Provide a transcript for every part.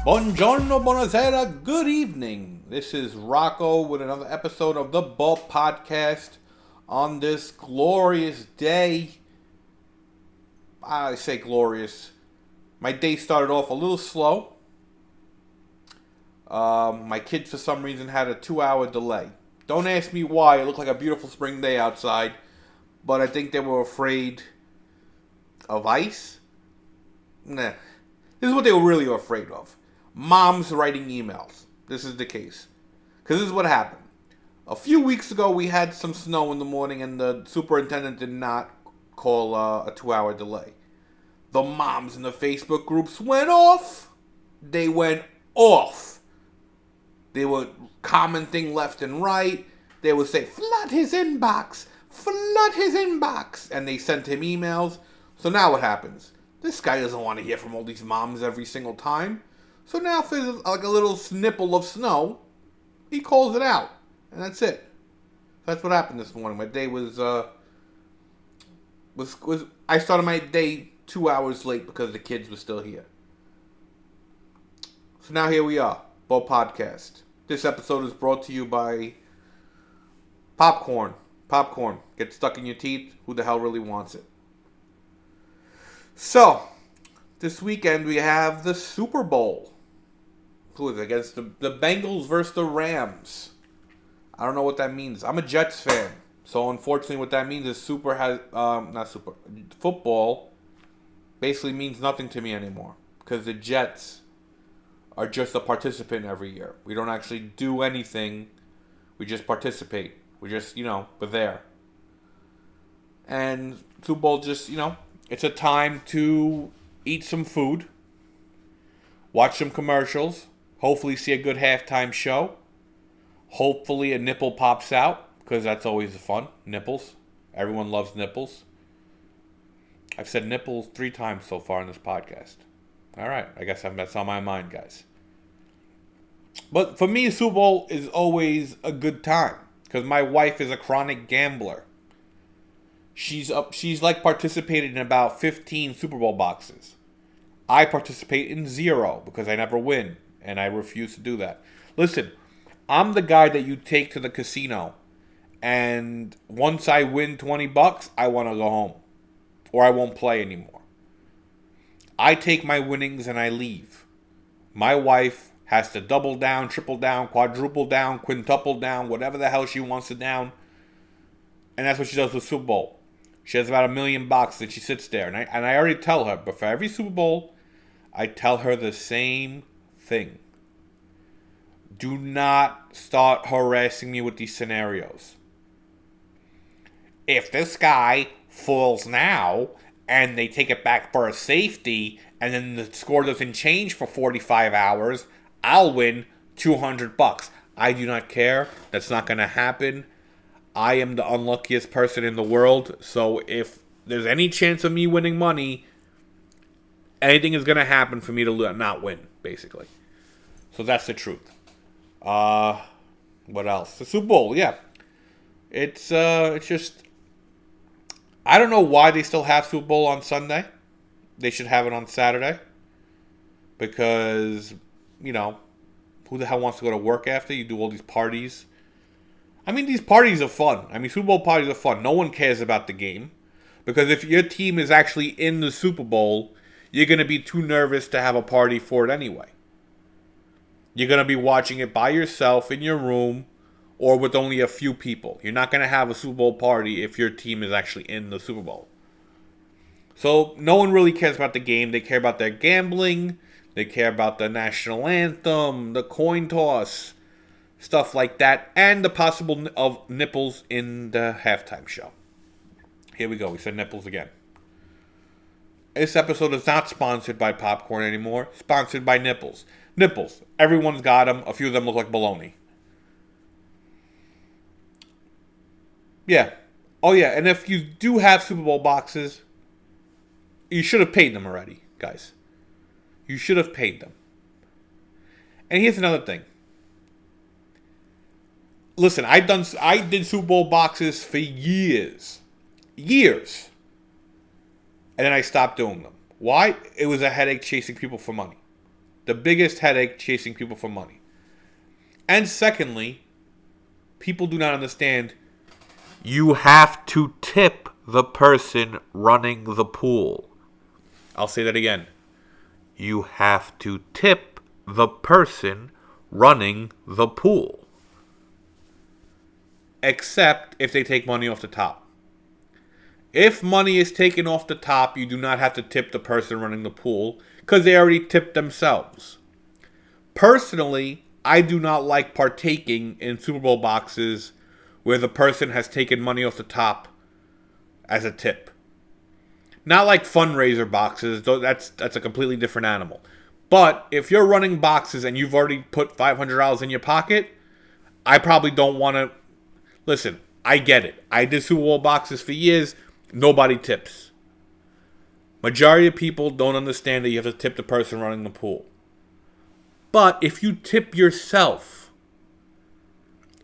Buongiorno, buonasera, good evening. This is Rocco with another episode of the BOH Podcast on this glorious day. I say glorious. My day started off a little slow. My kids, for some reason, had a 2-hour delay. Don't ask me why. It looked like a beautiful spring day outside. But I think they were afraid of ice. Nah. This is what they were really afraid of. Moms writing emails. This is the case. Because this is what happened. A few weeks ago, we had some snow in the morning, and the superintendent did not call a 2-hour delay. The moms in the Facebook groups went off. They went off. They were commenting left and right. They would say, flood his inbox. Flood his inbox. And they sent him emails. So now what happens? This guy doesn't want to hear from all these moms every single time. So now if there's like a little snipple of snow, he calls it out. And that's it. That's what happened this morning. My day was I started my day 2 hours late because the kids were still here. So now here we are, BOH Podcast. This episode is brought to you by popcorn. Popcorn. Get stuck in your teeth. Who the hell really wants it? So, this weekend we have the Super Bowl. Who is it? Against the Bengals versus the Rams. I don't know what that means. I'm a Jets fan. So unfortunately what that means is football basically means nothing to me anymore. Because the Jets are just a participant every year. We don't actually do anything. We just participate. We just, we're there. And Super Bowl just, it's a time to eat some food. Watch some commercials. Hopefully see a good halftime show. Hopefully a nipple pops out, because that's always fun. Nipples. Everyone loves nipples. I've said nipples 3 times so far in this podcast. All right, I guess that's on my mind, guys. But for me, Super Bowl is always a good time, because my wife is a chronic gambler. She's like participated in about 15 Super Bowl boxes. I participate in 0 because I never win. And I refuse to do that. Listen, I'm the guy that you take to the casino. And once I win $20, I want to go home. Or I won't play anymore. I take my winnings and I leave. My wife has to double down, triple down, quadruple down, quintuple down, whatever the hell she wants to down. And that's what she does with Super Bowl. She has about $1 million that she sits there. And I already tell her, but for every Super Bowl, I tell her the same thing. Do not start harassing me with these scenarios. If this guy falls now and they take it back for a safety and then the score doesn't change for 45 hours, I'll win $200. I do not care. That's not going to happen. I am the unluckiest person in the world. So if there's any chance of me winning money, anything is going to happen for me to not win, basically. So that's the truth. What else? The Super Bowl, yeah. It's just, I don't know why they still have Super Bowl on Sunday. They should have it on Saturday. Because, who the hell wants to go to work after? You do all these parties. I mean, these parties are fun. Super Bowl parties are fun. No one cares about the game. Because if your team is actually in the Super Bowl, you're going to be too nervous to have a party for it anyway. You're going to be watching it by yourself in your room or with only a few people. You're not going to have a Super Bowl party if your team is actually in the Super Bowl. So no one really cares about the game. They care about their gambling. They care about the national anthem, the coin toss, stuff like that, and the possible of nipples in the halftime show. Here we go. We said nipples again. This episode is not sponsored by popcorn anymore. Sponsored by nipples. Nipples. Everyone's got them. A few of them look like baloney. Yeah. Oh, yeah. And if you do have Super Bowl boxes, you should have paid them already, guys. You should have paid them. And here's another thing. Listen, I did Super Bowl boxes for years. Years. And then I stopped doing them. Why? It was a headache chasing people for money. The biggest headache chasing people for money. And secondly, people do not understand you have to tip the person running the pool. I'll say that again. You have to tip the person running the pool. Except if they take money off the top. If money is taken off the top, you do not have to tip the person running the pool because they already tipped themselves. Personally, I do not like partaking in Super Bowl boxes where the person has taken money off the top as a tip. Not like fundraiser boxes, though that's a completely different animal. But if you're running boxes and you've already put $500 in your pocket, I probably don't want to. Listen, I get it. I did Super Bowl boxes for years. Nobody tips. Majority of people don't understand that you have to tip the person running the pool. But if you tip yourself,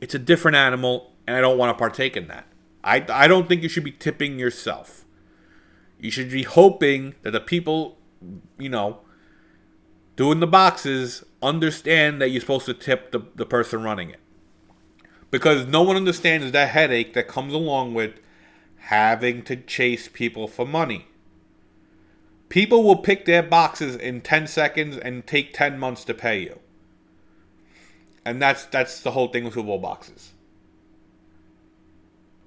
it's a different animal, and I don't want to partake in that. I don't think you should be tipping yourself. You should be hoping that the people, doing the boxes understand that you're supposed to tip the person running it. Because no one understands that headache that comes along with having to chase people for money. People will pick their boxes in 10 seconds and take 10 months to pay you. And that's the whole thing with Super Bowl boxes.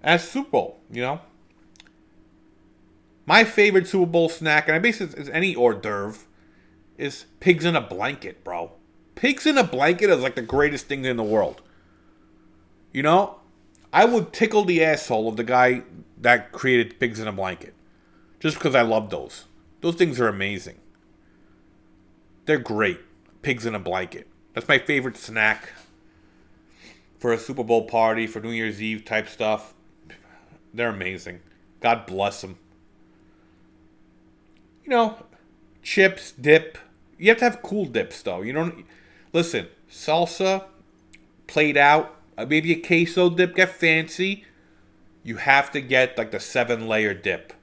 As Super Bowl, My favorite Super Bowl snack, and I base it as any hors d'oeuvre, is pigs in a blanket, bro. Pigs in a blanket is like the greatest thing in the world. I would tickle the asshole of the guy that created pigs in a blanket. Just because I love those. Those things are amazing. They're great. Pigs in a blanket. That's my favorite snack for a Super Bowl party, for New Year's Eve type stuff. They're amazing. God bless them. Chips, dip. You have to have cool dips, though. Listen, salsa, played out, maybe a queso dip, get fancy. You have to get like the 7-layer dip.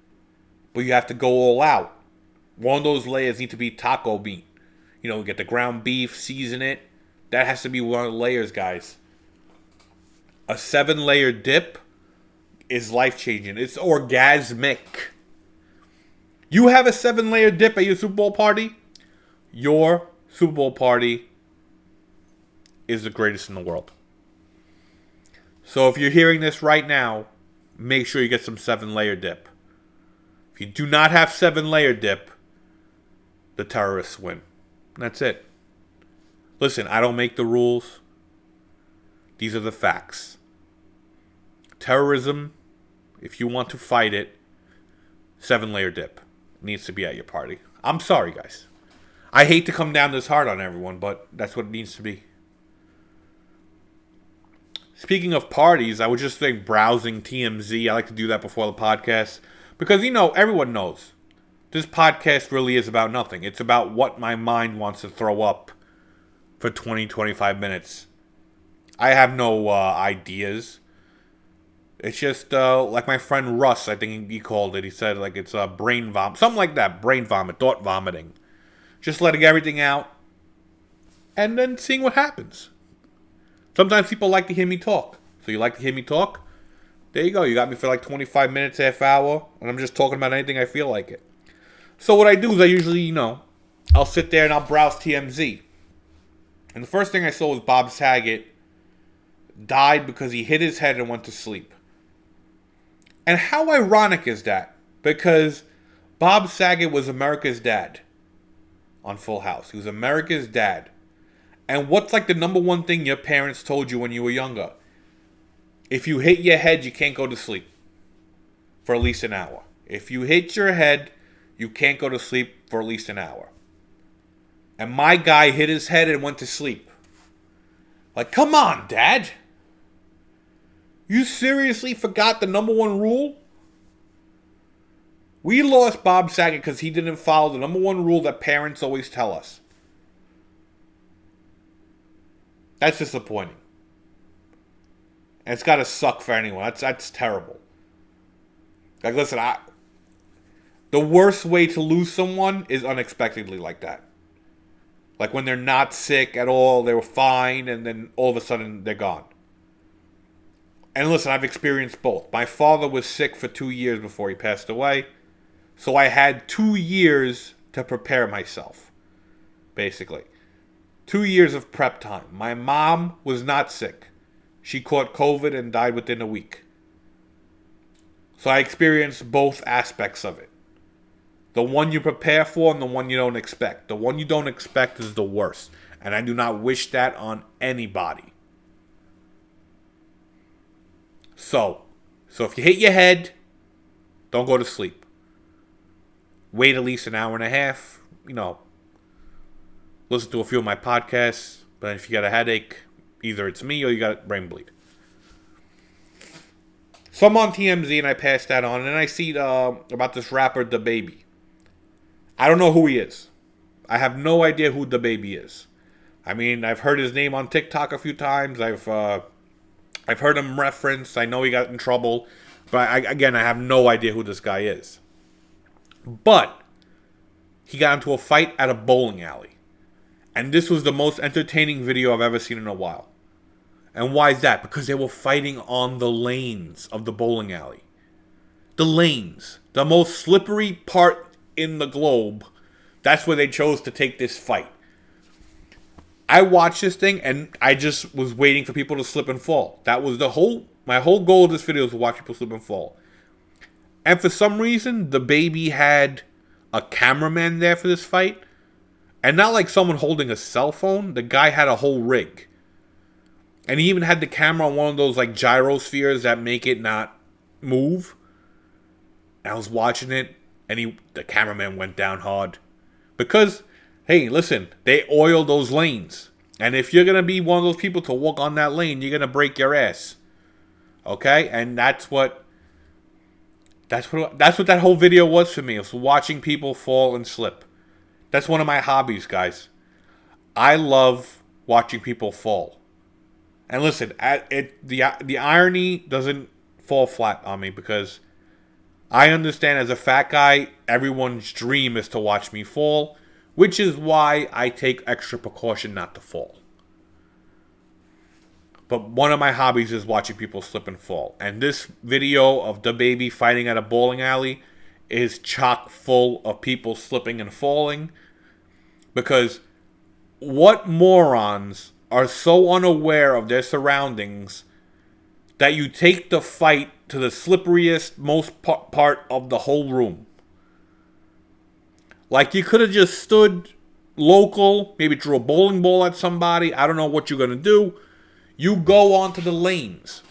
But you have to go all out. One of those layers need to be taco meat. Get the ground beef, season it. That has to be one of the layers, guys. A 7-layer dip is life-changing. It's orgasmic. You have a 7-layer dip at your Super Bowl party, your Super Bowl party is the greatest in the world. So if you're hearing this right now, make sure you get some 7-layer dip. If you do not have 7-layer dip, the terrorists win. That's it. Listen, I don't make the rules. These are the facts. Terrorism, if you want to fight it, 7-layer dip needs to be at your party. I'm sorry, guys. I hate to come down this hard on everyone, but that's what it needs to be. Speaking of parties, I was just browsing TMZ. I like to do that before the podcast. Because, everyone knows. This podcast really is about nothing. It's about what my mind wants to throw up for 20, 25 minutes. I have no ideas. It's just like my friend Russ, I think he called it. He said it's brain vomit. Something like that. Brain vomit. Thought vomiting. Just letting everything out. And then seeing what happens. Sometimes people like to hear me talk. So you like to hear me talk? There you go. You got me for 25 minutes, half hour. And I'm just talking about anything I feel like it. So what I do is I usually, I'll sit there and I'll browse TMZ. And the first thing I saw was Bob Saget died because he hit his head and went to sleep. And how ironic is that? Because Bob Saget was America's dad on Full House. He was America's dad. And what's the number one thing your parents told you when you were younger? If you hit your head, you can't go to sleep for at least an hour. If you hit your head, you can't go to sleep for at least an hour. And my guy hit his head and went to sleep. Come on, Dad. You seriously forgot the number one rule? We lost Bob Saget because he didn't follow the number one rule that parents always tell us. That's disappointing. And it's got to suck for anyone. That's terrible. Listen, the worst way to lose someone is unexpectedly like that. Like when they're not sick at all, they were fine, and then all of a sudden they're gone. And listen, I've experienced both. My father was sick for 2 years before he passed away. So I had 2 years to prepare myself, basically. 2 years of prep time. My mom was not sick. She caught COVID and died within a week. So I experienced both aspects of it. The one you prepare for and the one you don't expect. The one you don't expect is the worst. And I do not wish that on anybody. So if you hit your head, don't go to sleep. Wait at least an hour and a half. Listen to a few of my podcasts. But if you got a headache, either it's me or you got brain bleed. So I'm on TMZ and I pass that on. And I see about this rapper, DaBaby. I don't know who he is. I have no idea who DaBaby is. I mean, I've heard his name on TikTok a few times. I've heard him referenced. I know he got in trouble. But I have no idea who this guy is. But he got into a fight at a bowling alley. And this was the most entertaining video I've ever seen in a while. And why is that? Because they were fighting on the lanes of the bowling alley. The lanes. The most slippery part in the globe. That's where they chose to take this fight. I watched this thing and I just was waiting for people to slip and fall. That was my whole goal of this video was to watch people slip and fall. And for some reason, DaBaby had a cameraman there for this fight. And not like someone holding a cell phone. The guy had a whole rig. And he even had the camera on one of those like gyrospheres that make it not move. And I was watching it. And the cameraman went down hard. Because, hey, listen, they oil those lanes. And if you're going to be one of those people to walk on that lane, you're going to break your ass. Okay? And that's what that whole video was for me. It was watching people fall and slip. That's one of my hobbies, guys. I love watching people fall. And listen, the irony doesn't fall flat on me because I understand as a fat guy, everyone's dream is to watch me fall, which is why I take extra precaution not to fall. But one of my hobbies is watching people slip and fall. And this video of DaBaby fighting at a bowling alley is chock full of people slipping and falling. Because what morons are so unaware of their surroundings that you take the fight to the slipperiest, most part of the whole room? Like you could have just stood local, maybe threw a bowling ball at somebody. I don't know what you're going to do. You go onto the lanes.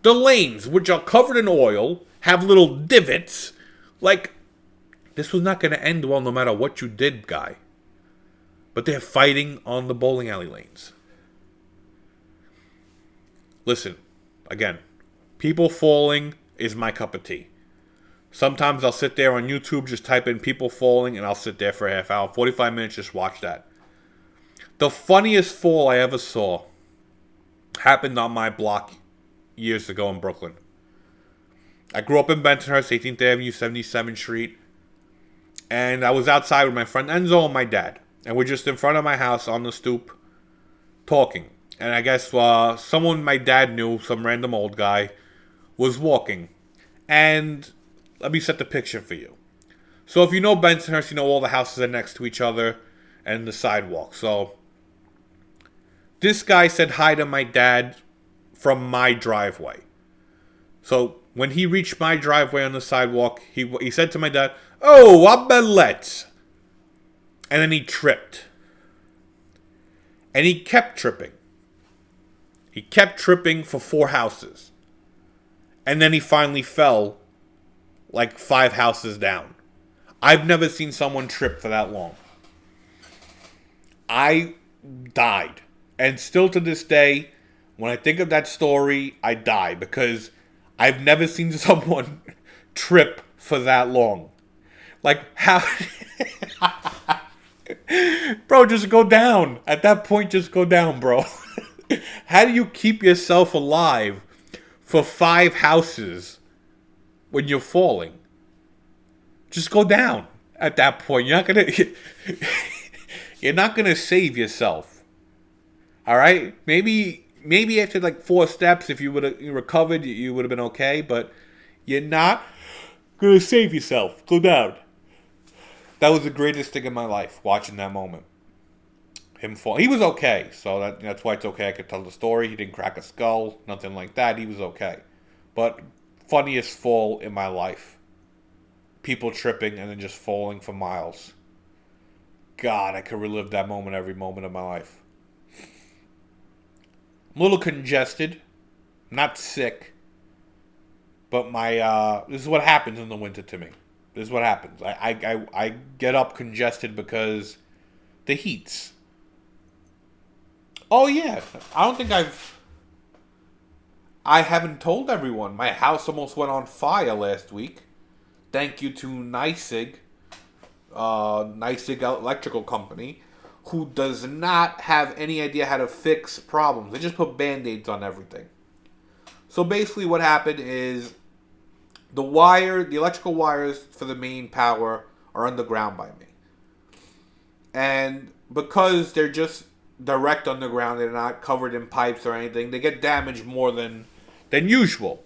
The lanes, which are covered in oil, have little divots. Like, this was not going to end well no matter what you did, guy. But they're fighting on the bowling alley lanes. Listen, again, people falling is my cup of tea. Sometimes I'll sit there on YouTube, just type in people falling, and I'll sit there for a half hour, 45 minutes, just watch that. The funniest fall I ever saw happened on my block years ago in Brooklyn. I grew up in Bensonhurst, 18th Avenue, 77th Street. And I was outside with my friend Enzo and my dad. And we're just in front of my house on the stoop talking. And I guess someone my dad knew, some random old guy, was walking. And let me set the picture for you. So if you know Bensonhurst, you know all the houses are next to each other and the sidewalk. So this guy said hi to my dad from my driveway. So when he reached my driveway on the sidewalk, he said to my dad, "Oh, Abelette." And then he tripped. And he kept tripping. He kept tripping for 4 houses. And then he finally fell like 5 houses down. I've never seen someone trip for that long. I died. And still to this day, when I think of that story, I die. Because I've never seen someone trip for that long. Like, how... Bro, just go down. At that point, just go down, bro. How do you keep yourself alive for 5 houses when you're falling? Just go down at that point. You're not gonna... You're not going to save yourself. All right? Maybe after like 4 steps, if you would have recovered, you would have been okay. But you're not going to save yourself. Go down. That was the greatest thing in my life, watching that moment. Him fall. He was okay. So that's why it's okay. I could tell the story. He didn't crack a skull. Nothing like that. He was okay. But funniest fall in my life. People tripping and then just falling for miles. God, I could relive that moment every moment of my life. I'm a little congested. Not sick. But this is what happens in the winter to me. This is what happens. I get up congested because the heats. Oh yeah. I haven't told everyone. My house almost went on fire last week. Thank you to NYSEG Electrical Company, who does not have any idea how to fix problems. They just put Band-Aids on everything. So basically what happened is the electrical wires for the main power are underground by me. And because they're just direct underground, they're not covered in pipes or anything, they get damaged more than usual.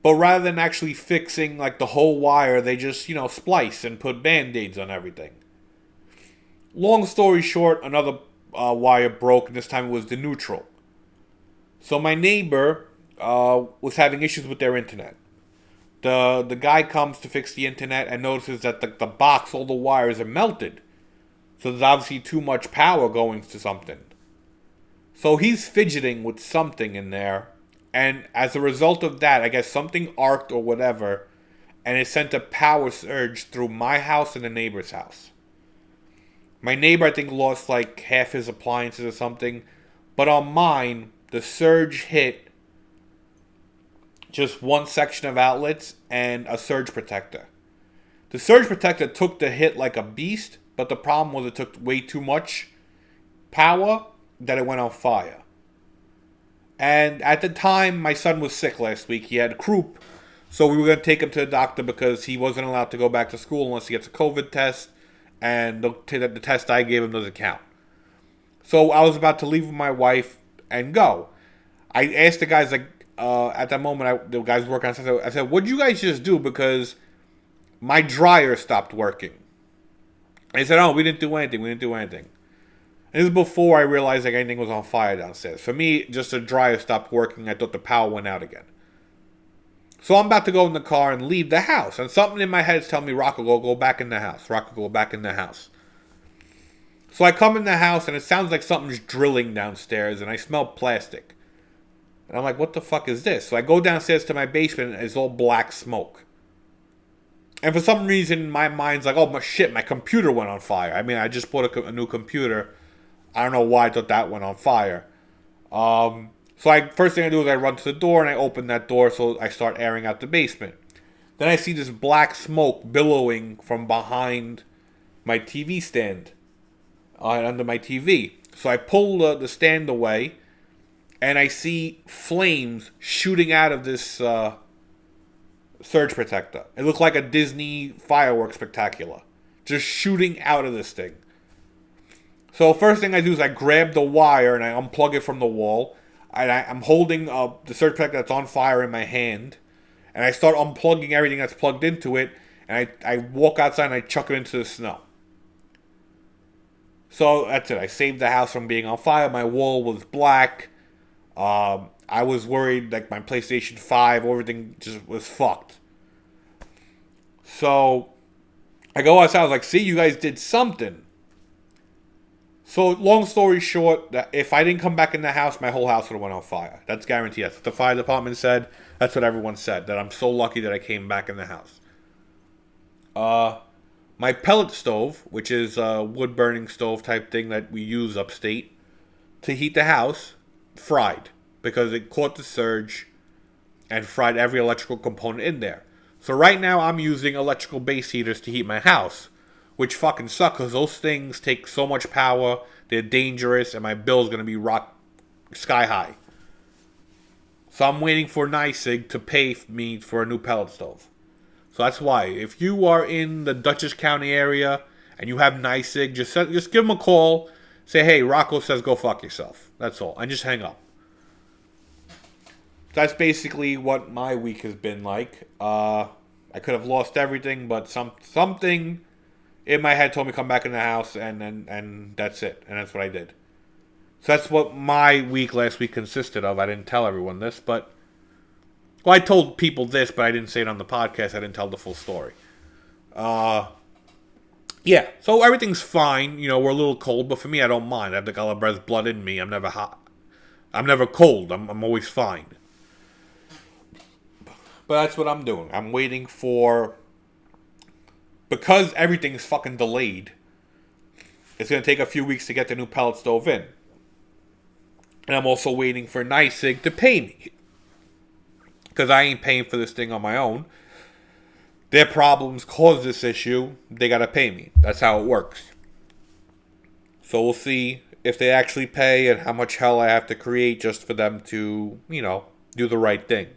But rather than actually fixing like the whole wire, they just, splice and put Band-Aids on everything. Long story short, another wire broke, and this time it was the neutral. So my neighbor was having issues with their internet. The guy comes to fix the internet and notices that the box, all the wires are melted. So there's obviously too much power going to something. So he's fidgeting with something in there. And as a result of that, I guess something arced or whatever, and it sent a power surge through my house and the neighbor's house. My neighbor, I think, lost like half his appliances or something. But on mine, the surge hit just one section of outlets and a surge protector. The surge protector took the hit like a beast, but the problem was it took way too much power that it went on fire. And at the time, my son was sick last week. He had croup. So we were going to take him to the doctor because he wasn't allowed to go back to school unless he gets a COVID test. And the test I gave him doesn't count. So I was about to leave with my wife and go. I asked the guys, at that moment, the guys working on something. I said, what'd you guys just do? Because my dryer stopped working. And they said, oh, we didn't do anything. And this is before I realized anything was on fire downstairs. For me, just the dryer stopped working. I thought the power went out again. So I'm about to go in the car and leave the house. And something in my head is telling me, Rocco, go back in the house. Rocco, go back in the house. So I come in the house and it sounds like something's drilling downstairs. And I smell plastic. And I'm like, what the fuck is this? So I go downstairs to my basement and it's all black smoke. And for some reason, my mind's like, oh, my computer went on fire. I mean, I just bought a new computer. I don't know why I thought that went on fire. So first thing I do is I run to the door and I open that door so I start airing out the basement. Then I see this black smoke billowing from behind my TV stand under my TV. So I pull the stand away and I see flames shooting out of this surge protector. It looked like a Disney fireworks spectacular. Just shooting out of this thing. So first thing I do is I grab the wire and I unplug it from the wall. And I'm holding the surge protector that's on fire in my hand. And I start unplugging everything that's plugged into it. And I walk outside and I chuck it into the snow. So that's it. I saved the house from being on fire. My wall was black. I was worried like my PlayStation 5, everything just was fucked. So I go outside. I was like, see, you guys did something. So, long story short, that if I didn't come back in the house, my whole house would have went on fire. That's guaranteed. That's what the fire department said. That's what everyone said. That I'm so lucky that I came back in the house. My pellet stove, which is a wood-burning stove type thing that we use upstate to heat the house, fried. Because it caught the surge and fried every electrical component in there. So right now, I'm using electrical base heaters to heat my house. Which fucking suck because those things take so much power, they're dangerous, and my bill's going to be sky high. So I'm waiting for NYSEG to pay me for a new pellet stove. So that's why. If you are in the Dutchess County area and you have NYSIG, just give them a call. Say, hey, Rocco says go fuck yourself. That's all. And just hang up. That's basically what my week has been like. I could have lost everything, but something in my head told me to come back in the house, and that's it. And that's what I did. So that's what my week last week consisted of. I didn't tell everyone this, but... Well, I told people this, but I didn't say it on the podcast. I didn't tell the full story. Yeah, so everything's fine. You know, we're a little cold, but for me, I don't mind. I have the Calabrese blood in me. I'm never hot. I'm never cold. I'm always fine. But that's what I'm doing. I'm waiting for... Because everything's fucking delayed, it's going to take a few weeks to get the new pellet stove in. And I'm also waiting for NYSIG to pay me. Because I ain't paying for this thing on my own. Their problems cause this issue. They got to pay me. That's how it works. So we'll see if they actually pay and how much hell I have to create just for them to, you know, do the right thing.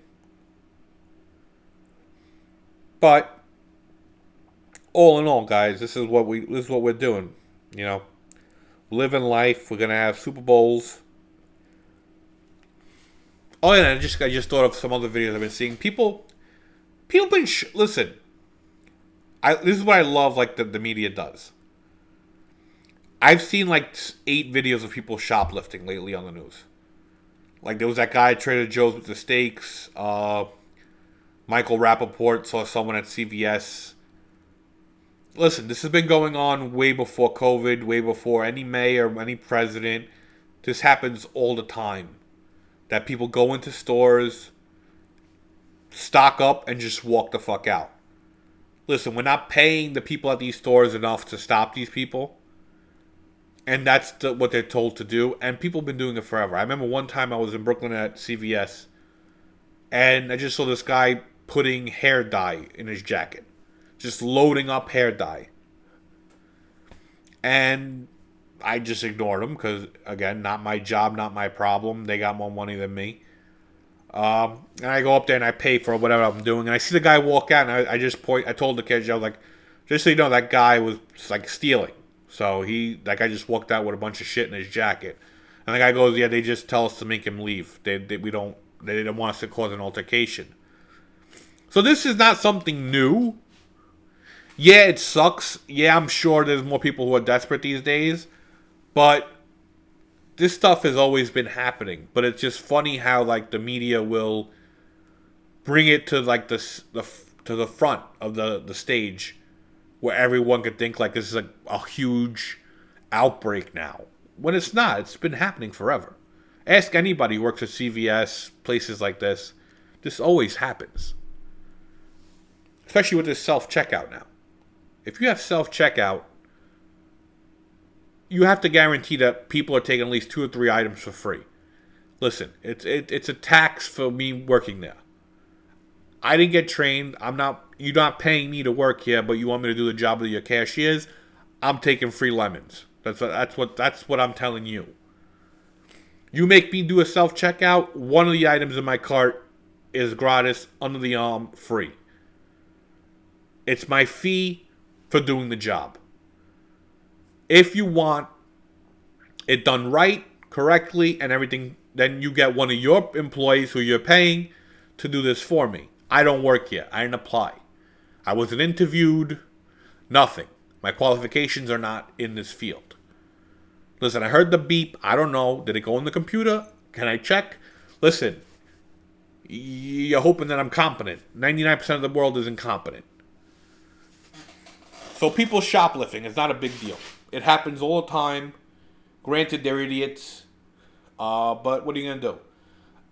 But all in all, guys, this is what we're doing. You know, living life. We're gonna have Super Bowls. Oh yeah, I just thought of some other videos I've been seeing. People been listen. This is what I love. Like the media does. I've seen like 8 videos of people shoplifting lately on the news. Like there was that guy at Trader Joe's with the steaks. Michael Rappaport saw someone at CVS. Listen, this has been going on way before COVID, way before any mayor, any president. This happens all the time. That people go into stores, stock up, and just walk the fuck out. Listen, we're not paying the people at these stores enough to stop these people. And that's what they're told to do. And people have been doing it forever. I remember one time I was in Brooklyn at CVS, and I just saw this guy putting hair dye in his jacket. Just loading up hair dye. And I just ignored him because, again, not my job, not my problem. They got more money than me. And I go up there and I pay for whatever I'm doing. And I see the guy walk out, and I told the kid, I was like, just so you know, that guy was like stealing. So that guy just walked out with a bunch of shit in his jacket. And the guy goes, yeah, they just tell us to make him leave. They didn't want us to cause an altercation. So this is not something new. Yeah, it sucks. Yeah, I'm sure there's more people who are desperate these days. But this stuff has always been happening. But it's just funny how like the media will bring it to like to the front of the stage, where everyone could think like this is a huge outbreak now. When it's not. It's been happening forever. Ask anybody who works at CVS, places like this. This always happens. Especially with this self-checkout now. If you have self-checkout, you have to guarantee that people are taking at least 2 or 3 items for free. Listen, it's a tax for me working there. I didn't get trained. You're not paying me to work here, but you want me to do the job of your cashiers. I'm taking free lemons. That's what I'm telling you. You make me do a self-checkout, one of the items in my cart is gratis, under the arm, free. It's my fee for doing the job. If you want it done right, correctly, and everything, then you get one of your employees who you're paying to do this for me. I don't work here. I didn't apply. I wasn't interviewed. Nothing. My qualifications are not in this field. Listen, I heard the beep. I don't know. Did it go in the computer? Can I check? Listen, you're hoping that I'm competent. 99% of the world is incompetent. So people shoplifting is not a big deal. It happens all the time. Granted, they're idiots. But what are you going to do?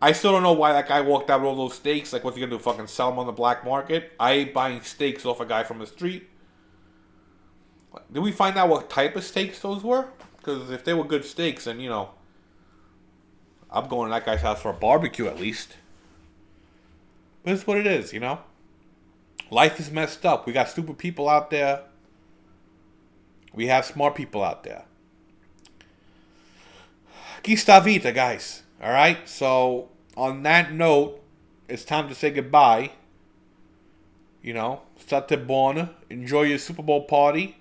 I still don't know why that guy walked out with all those steaks. Like, what's he going to do? Fucking sell them on the black market? I ain't buying steaks off a guy from the street. Did we find out what type of steaks those were? Because if they were good steaks, then, I'm going to that guy's house for a barbecue at least. But it's what it is, Life is messed up. We got stupid people out there. We have smart people out there. Qui sta vita, guys. Alright? So, on that note, it's time to say goodbye. State buona. Enjoy your Super Bowl party.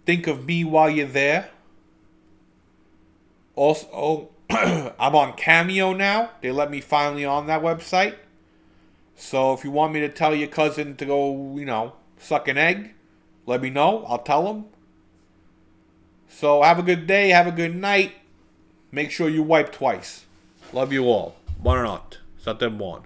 Think of me while you're there. Also, I'm on Cameo now. They let me finally on that website. So if you want me to tell your cousin to go, suck an egg, let me know. I'll tell him. So have a good day. Have a good night. Make sure you wipe twice. Love you all. Buonanotte. Sate buon.